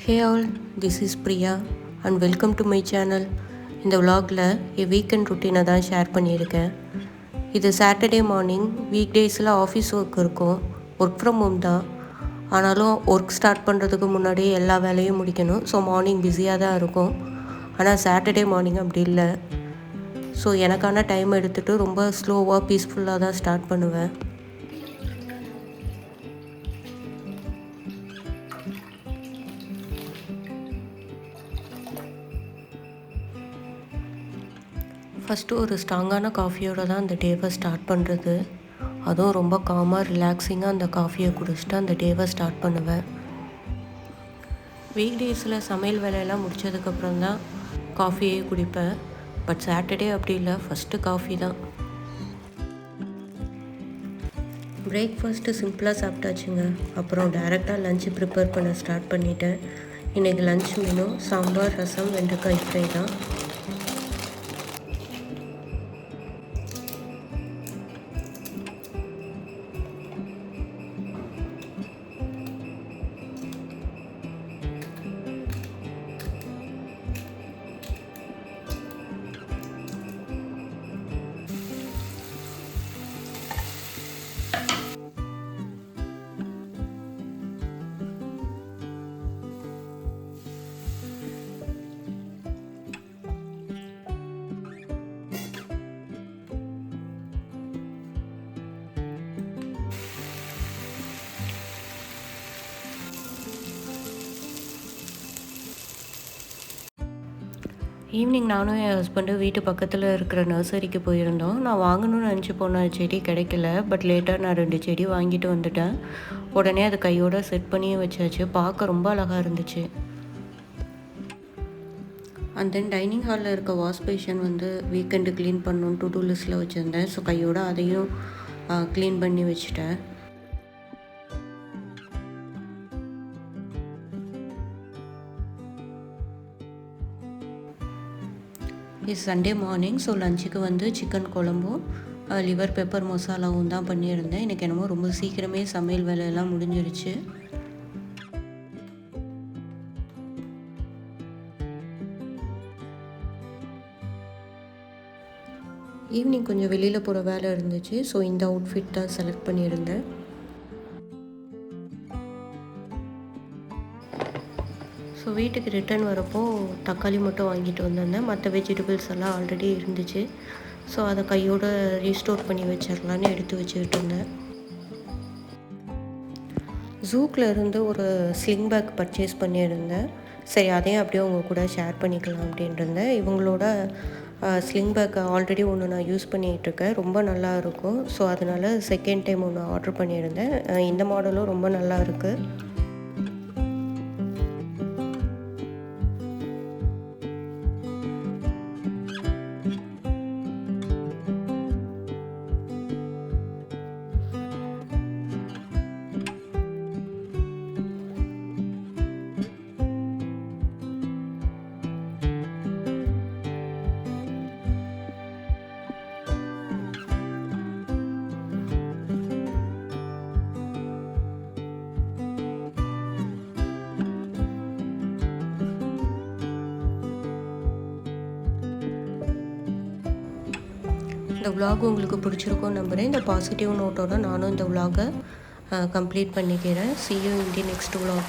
Hey all, this is Priya and welcome to my channel. இந்த vlogல என் weekend ரொட்டீனை தான் share பண்ணியிருக்கேன். இது சாட்டர்டே மார்னிங். வீக் டேஸில் ஆஃபீஸ் ஒர்க் இருக்கும், ஒர்க் ஃப்ரம் ஹோம் தான். ஆனாலும் ஒர்க் ஸ்டார்ட் பண்ணுறதுக்கு முன்னாடி எல்லா வேலையும் முடிக்கணும். ஸோ மார்னிங் பிஸியாக தான் இருக்கும். ஆனால் சாட்டர்டே மார்னிங் அப்படி இல்லை. ஸோ எனக்கான டைம் எடுத்துகிட்டு ரொம்ப ஸ்லோவாக பீஸ்ஃபுல்லாக தான் ஸ்டார்ட் பண்ணுவேன். ஃபஸ்ட்டு ஒரு ஸ்ட்ராங்கான காஃபியோடு தான் அந்த டேவை ஸ்டார்ட் பண்ணுறது. அதுவும் ரொம்ப காமாக ரிலாக்ஸிங்காக அந்த காஃபியை குடிச்சிட்டு அந்த டேவை ஸ்டார்ட் பண்ணுவேன். வீக் டேஸில் சமையல் வேலையெல்லாம் முடித்ததுக்கப்புறம் தான் காஃபியே குடிப்பேன். பட் சாட்டர்டே அப்படி இல்லை, ஃபஸ்ட்டு காஃபி தான். பிரேக்ஃபாஸ்ட்டு சிம்பிளாக சாப்பிட்டாச்சுங்க. அப்புறம் டைரெக்டாக லஞ்சு ப்ரிப்பேர் பண்ண ஸ்டார்ட் பண்ணிட்டேன். இன்றைக்கி லஞ்ச் மெனு சாம்பார், ரசம், வெண்டைக்காய் ஃப்ரை தான். ஈவினிங் நானும் என் ஹஸ்பண்டும் வீட்டு பக்கத்தில் இருக்கிற நர்சரிக்கு போயிருந்தோம். நான் வாங்கணும்னு நினச்சி போன செடி கிடைக்கல. பட் லேட்டாக நான் 2 செடி வாங்கிட்டு வந்துட்டேன். உடனே அதை கையோடு செட் பண்ணியும் வச்சாச்சு. பார்க்க ரொம்ப அழகாக இருந்துச்சு. அண்ட் தென் டைனிங் ஹாலில் இருக்க வாஷ் பேஷன் வீக்கெண்டு க்ளீன் பண்ணணும் டு டூ லிஸ்ட்டில் வச்சுருந்தேன். ஸோ கையோடு அதையும் க்ளீன் பண்ணி வச்சுட்டேன். இது சண்டே மார்னிங். ஸோ லஞ்சுக்கு சிக்கன் குழம்பும் லிவர் பெப்பர் மசாலாவும் தான் பண்ணியிருந்தேன். எனக்கு என்னமோ ரொம்ப சீக்கிரமே சமையல் வேலையெல்லாம் முடிஞ்சிருச்சு. ஈவினிங் கொஞ்சம் வெளியில் போகிற வேலை இருந்துச்சு. ஸோ இந்த அவுட்ஃபிட் தான் செலக்ட் பண்ணியிருந்தேன். ஸோ வீட்டுக்கு ரிட்டர்ன் வரப்போ தக்காளி மட்டும் வாங்கிட்டு வந்திருந்தேன். மற்ற வெஜிடபிள்ஸ் எல்லாம் ஆல்ரெடி இருந்துச்சு. ஸோ அதை கையோடு ரீஸ்டோர் பண்ணி வச்சிடலான்னு எடுத்து வச்சுக்கிட்டு இருந்தேன். ஜூக்கில் இருந்து ஒரு ஸ்லிங் பேக் பர்ச்சேஸ் பண்ணியிருந்தேன். சரி, அதையும் அப்படியே உங்கள் கூட ஷேர் பண்ணிக்கலாம் அப்படின்ட்டு இருந்தேன். இவங்களோட ஸ்லிங் பேக் ஆல்ரெடி ஒன்று நான் யூஸ் பண்ணிகிட்ருக்கேன். ரொம்ப நல்லா இருக்கும். ஸோ அதனால் செகண்ட் டைம் ஒன்று ஆர்டர் பண்ணியிருந்தேன். இந்த மாடலும் ரொம்ப நல்லா இருக்குது. இந்த vlog உங்களுக்கு பிடிச்சிருக்கும்னு நம்புகிறேன். இந்த பாசிட்டிவ் நோட்டோட நானும் இந்த vlog கம்ப்ளீட் பண்ணிக்கிறேன். See you in the next vlog.